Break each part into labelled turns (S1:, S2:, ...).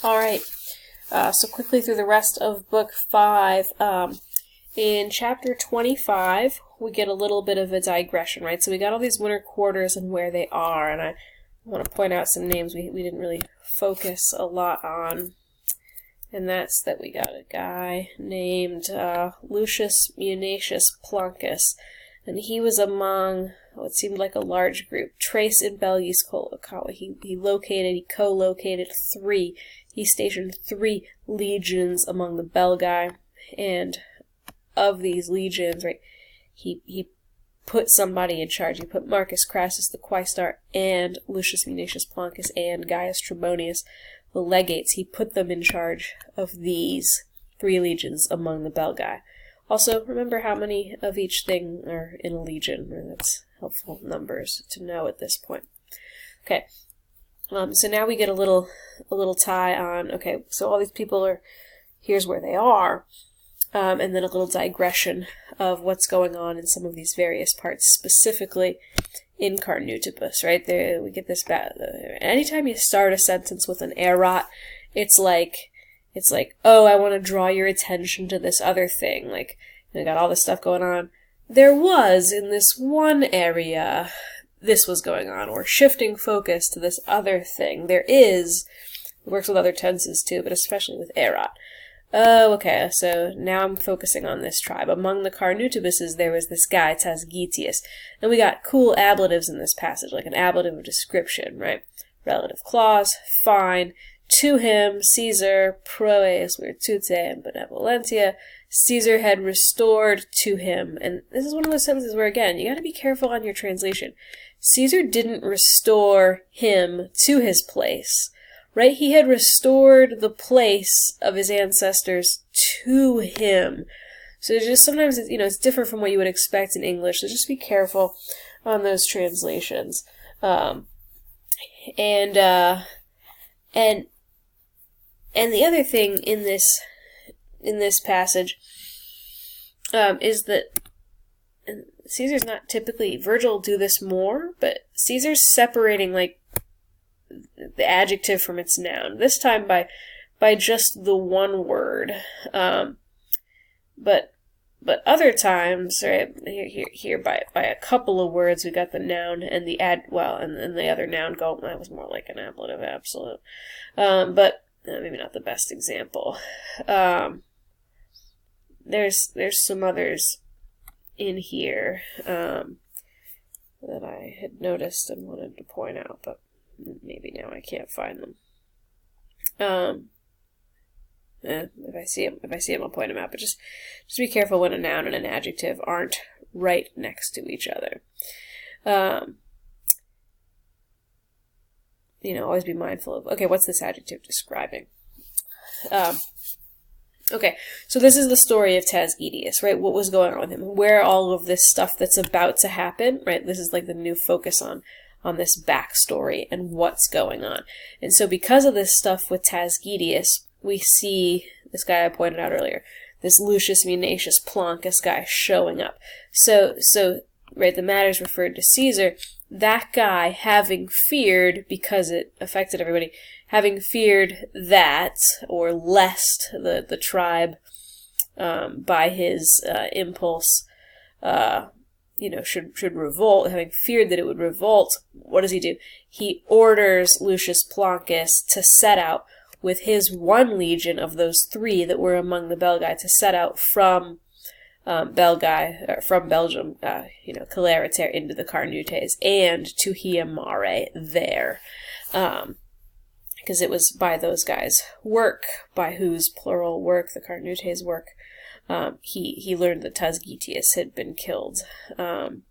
S1: All right, so quickly through the rest of book 5. In chapter 25, we get a little bit of a digression, right? So we got all these winter quarters and where they are, and I want to point out some names we didn't really focus a lot on. And that's that we got a guy named Lucius Munatius Plancus, and he was among what seemed like a large group. Trace in Belgi's he co-located 3. He stationed 3 legions among the Belgae, and of these legions, right, he put somebody in charge. He put Marcus Crassus, the quaestor, and Lucius Munatius Plancus, and Gaius Trebonius, the legates. He put them in charge of these 3 legions among the Belgae. Also, remember how many of each thing are in a legion. That's helpful numbers to know at this point. Okay, so now we get a little tie on. Okay, so all these people are. Here's where they are. And then a little digression of what's going on in some of these various parts, specifically in Carnutopus, right? There, we get this anytime you start a sentence with an erot, it's like, oh, I want to draw your attention to this other thing. Like, you got all this stuff going on. There was, in this one area, this was going on, or shifting focus to this other thing. There is, it works with other tenses too, but especially with erot. Oh, okay, so now I'm focusing on this tribe. Among the Carnutobuses, there was this guy, Tasgetius. And we got cool ablatives in this passage, like an ablative of description, right? Relative clause, fine. To him, Caesar, proes virtute and benevolentia. Caesar had restored to him. And this is one of those sentences where, again, you got to be careful on your translation. Caesar didn't restore him to his place. Right? He had restored the place of his ancestors to him. So just sometimes, it's different from what you would expect in English. So just be careful on those translations. And the other thing in this passage is that Caesar's not typically, Virgil will do this more, but Caesar's separating the adjective from its noun. This time by just the one word. But other times, right, here by a couple of words, we got the noun and the and the other noun go. That was more like an ablative absolute. But maybe not the best example. There's some others in here that I had noticed and wanted to point out, but maybe now I can't find them. If I see them, I'll point them out. But just be careful when a noun and an adjective aren't right next to each other. Always be mindful of, okay, what's this adjective describing? Okay, so this is the story of Tasgetius, right? What was going on with him? Where all of this stuff that's about to happen, right? This is like the new focus on this backstory and what's going on. And so because of this stuff with Tasgetius, we see this guy I pointed out earlier, this Lucius Munatius Plancus guy showing up. So right, the matter's referred to Caesar. That guy, having feared, because it affected everybody, having feared that, or lest the tribe, by his impulse, should revolt, having feared that it would revolt, what does he do? He orders Lucius Plancus to set out with his 1 legion of those 3 that were among the Belgae to set out from from Belgium, Celeriter into the Carnutes, and to Hiamare there. Because it was by those guys' work, by whose plural work, the Carnutes' work, he learned that Tasgetius had been killed. And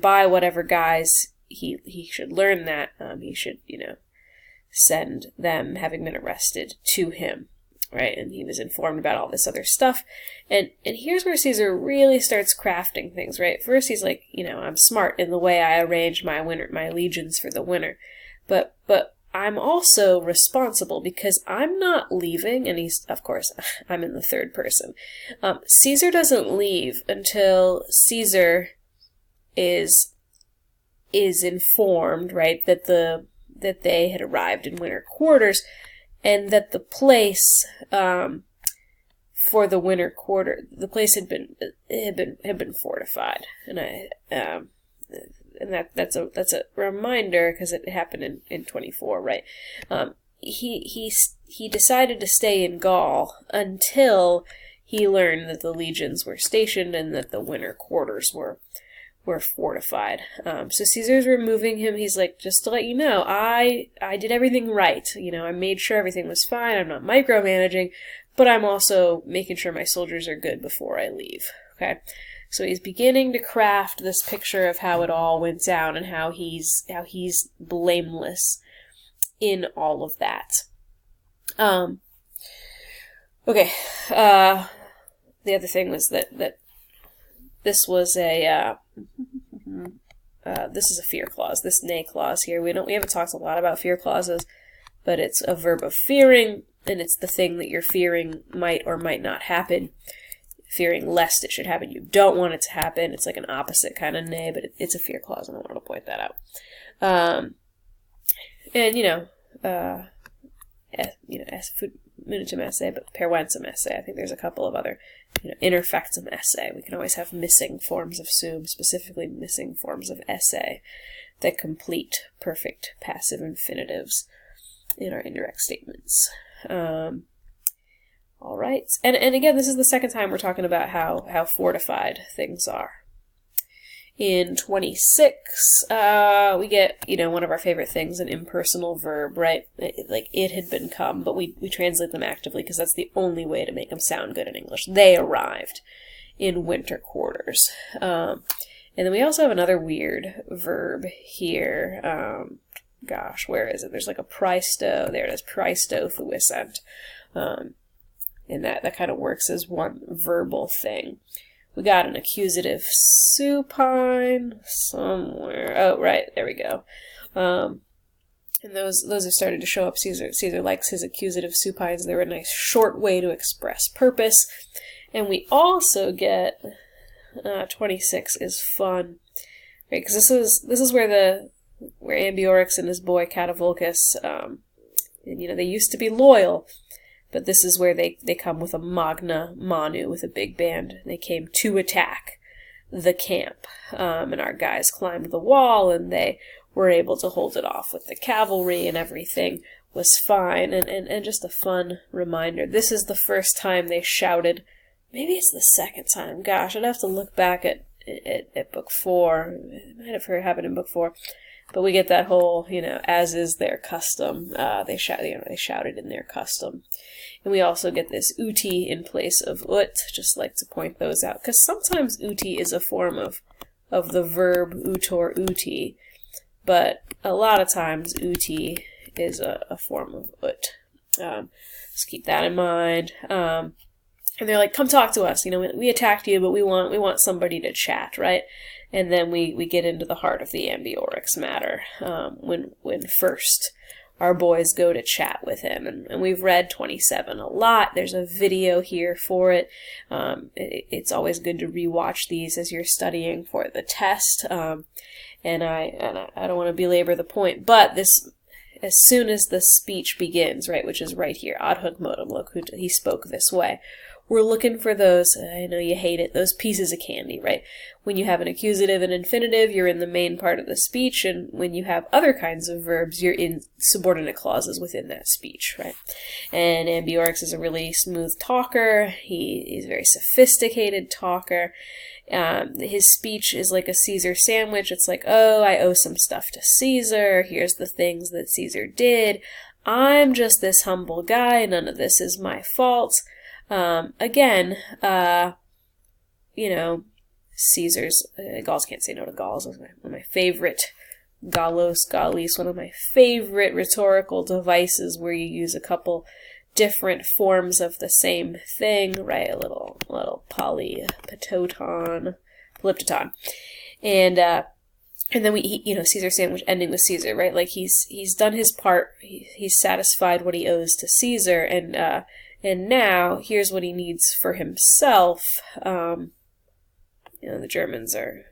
S1: by whatever guys he should learn that, he should, send them, having been arrested, to him, right? And he was informed about all this other stuff. And here's where Caesar really starts crafting things, right? First he's like, I'm smart in the way I arrange my legions for the winter. But I'm also responsible because I'm not leaving, and of course, I'm in the third person. Caesar doesn't leave until Caesar is informed, right, that they had arrived in winter quarters, and that the place for the winter quarter, the place had been fortified, and that's a reminder because it happened in 24, right? He decided to stay in Gaul until he learned that the legions were stationed and that the winter quarters were fortified. So Caesar's removing him. He's like, just to let you know, I did everything right. I made sure everything was fine. I'm not micromanaging, but I'm also making sure my soldiers are good before I leave. Okay, so he's beginning to craft this picture of how it all went down and how he's blameless in all of that. Okay. The other thing was that this was a this is a fear clause. This nay clause here. We haven't talked a lot about fear clauses, but it's a verb of fearing, and it's the thing that you're fearing might or might not happen. Fearing lest it should happen. You don't want it to happen. It's like an opposite kind of nay, but it's a fear clause, and I want to point that out. And munitum esse, but perventum esse. I think there's a couple of other, interfectum esse. We can always have missing forms of sum, specifically missing forms of esse, that complete perfect passive infinitives in our indirect statements. All right, and again, this is the second time we're talking about how fortified things are. In 26, we get, one of our favorite things, an impersonal verb, right? Like, it had been come, but we translate them actively because that's the only way to make them sound good in English. They arrived in winter quarters. And then we also have another weird verb here. Gosh, where is it? There's like a preisto. There it is, preisto thuisent. And that kind of works as one verbal thing. We got an accusative supine somewhere. Oh, right, there we go. And those have started to show up. Caesar likes his accusative supines. They're a nice short way to express purpose. And we also get 26 is fun, right? Because this is where Ambiorix and his boy Catavolcus, they used to be loyal. But this is where they come with a magna manu, with a big band. They came to attack the camp. And our guys climbed the wall, and they were able to hold it off with the cavalry, and everything was fine. And just a fun reminder. This is the first time they shouted. Maybe it's the second time. Gosh, I'd have to look back at book 4. It might have happened in book 4. But we get that whole, as is their custom. They shouted in their custom. And we also get this uti in place of ut, just like to point those out. Because sometimes uti is a form of the verb utor uti, but a lot of times uti is a form of ut. Just keep that in mind. And they're like, come talk to us. We attacked you, but we want somebody to chat, right? And then we get into the heart of the Ambiorix matter, when first our boys go to chat with him. And we've read 27 a lot. There's a video here for it. It's always good to rewatch these as you're studying for the test. And I don't want to belabor the point, but this, as soon as the speech begins, right, which is right here, ad hoc modum locuit, he spoke this way. We're looking for those, I know you hate it, those pieces of candy, right? When you have an accusative and infinitive, you're in the main part of the speech, and when you have other kinds of verbs, you're in subordinate clauses within that speech, right? And Ambiorix is a really smooth talker. He's a very sophisticated talker. His speech is like a Caesar sandwich. It's like, oh, I owe some stuff to Caesar. Here's the things that Caesar did. I'm just this humble guy. None of this is my fault. Again, Caesar's, Gauls can't say no to Gauls. One of my favorite, Gallos, Gallis, one of my favorite rhetorical devices where you use a couple different forms of the same thing, right? A little polyptoton, and then Caesar sandwich ending with Caesar, right? Like he's done his part. He's satisfied what he owes to Caesar, and now here's what he needs for himself. the Germans are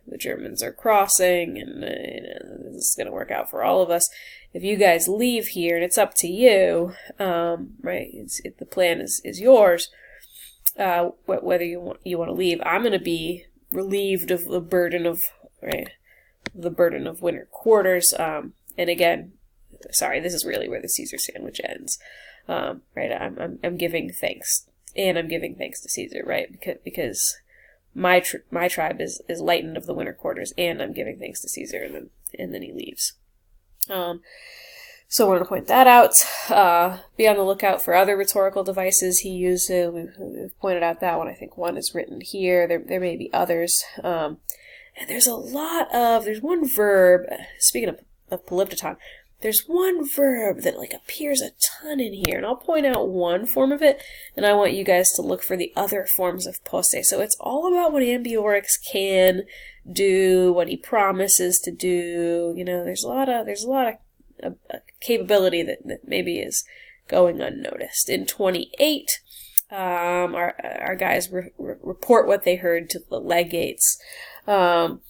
S1: crossing, and this is going to work out for all of us. If you guys leave here, and it's up to you, right? The plan is yours. Whether you want to leave, I'm going to be relieved of the burden of winter quarters. And again, sorry, this is really where the Caesar sandwich ends. Right? I'm giving thanks, and I'm giving thanks to Caesar, right? Because my tribe is lightened of the winter quarters, and I'm giving thanks to Caesar, and then he leaves. So I wanted to point that out. Be on the lookout for other rhetorical devices he uses. We've pointed out that one. I think one is written here. There may be others. And there's one verb, speaking of polyptoton, there's one verb that appears a ton in here, and I'll point out one form of it, and I want you guys to look for the other forms of posse. So it's all about what Ambiorix can do, what he promises to do. There's a lot of capability that maybe is going unnoticed. In 28, our guys report what they heard to the legates, what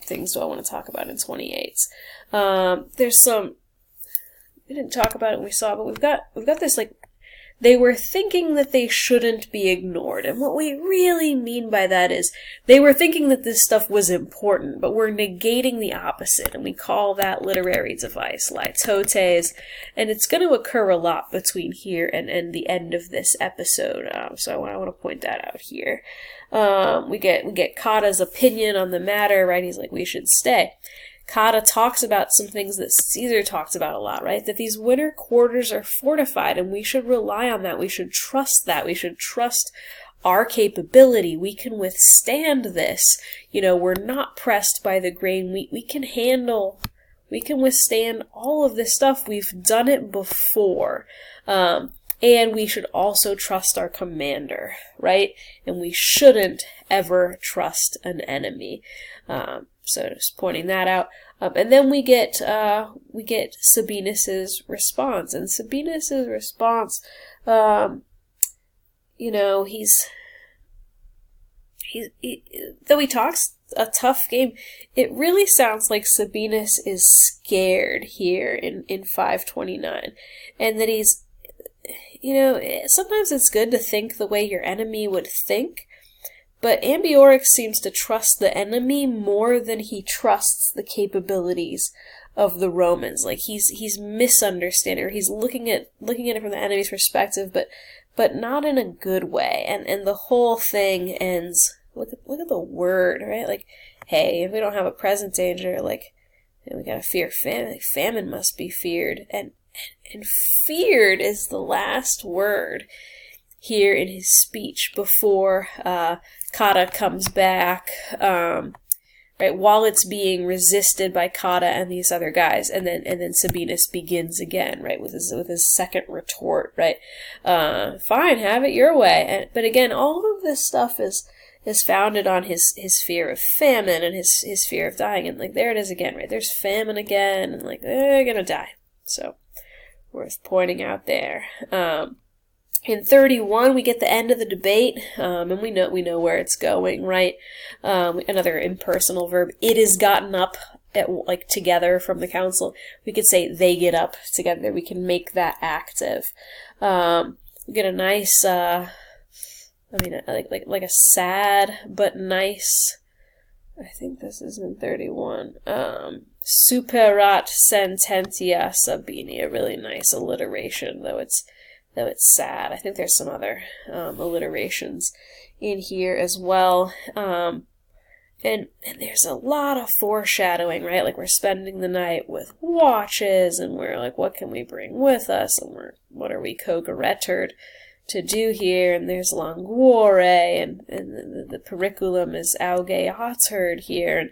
S1: things do I want to talk about in 28? There's some we didn't talk about it when we saw, but we've got this they were thinking that they shouldn't be ignored. And what we really mean by that is they were thinking that this stuff was important, but we're negating the opposite, and we call that literary device, litotes, and it's going to occur a lot between here and the end of this episode. So I want to point that out here. We get Cotta's opinion on the matter, right? He's like, we should stay. Cotta talks about some things that Caesar talks about a lot, right? That these winter quarters are fortified, and we should rely on that. We should trust that. We should trust our capability. We can withstand this. We're not pressed by the grain. We can withstand all of this stuff. We've done it before. And we should also trust our commander, right? And we shouldn't ever trust an enemy. So just pointing that out. And then we get Sabinus's response. And Sabinus's response, though he talks a tough game, it really sounds like Sabinus is scared here in 529. And that he's, sometimes it's good to think the way your enemy would think. But Ambiorix seems to trust the enemy more than he trusts the capabilities of the Romans. He's misunderstanding, or he's looking at it from the enemy's perspective, but not in a good way. And the whole thing ends. Look at the word, right? Hey, if we don't have a present danger, we gotta fear famine. Famine must be feared, and feared is the last word here in his speech before Cotta comes back, right, while it's being resisted by Cotta and these other guys, and then Sabinus begins again, right, with his second retort, right, fine, have it your way. But again, all of this stuff is founded on his fear of famine and his fear of dying, and there it is again, right, there's famine again, and they're gonna die, so worth pointing out there. In 31, we get the end of the debate, and we know where it's going, right? Another impersonal verb. It is gotten up together from the council. We could say they get up together. We can make that active. We get a nice, a sad but nice. I think this is in 31. Superat sententia Sabini, a really nice alliteration, though it's sad. I think there's some other alliterations in here as well. And there's a lot of foreshadowing, right? We're spending the night with watches, and we're what can we bring with us, and what are we cogarettered to do here? And there's languore, and the periculum is auge hotard here,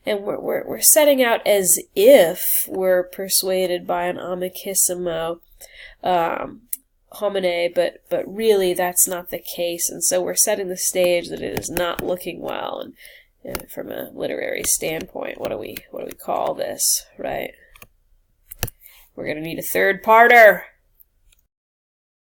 S1: and we're setting out as if we're persuaded by an amicissimo homine, but really that's not the case, and so we're setting the stage that it is not looking well. And from a literary standpoint, what do we call this, right? We're gonna need a third parter.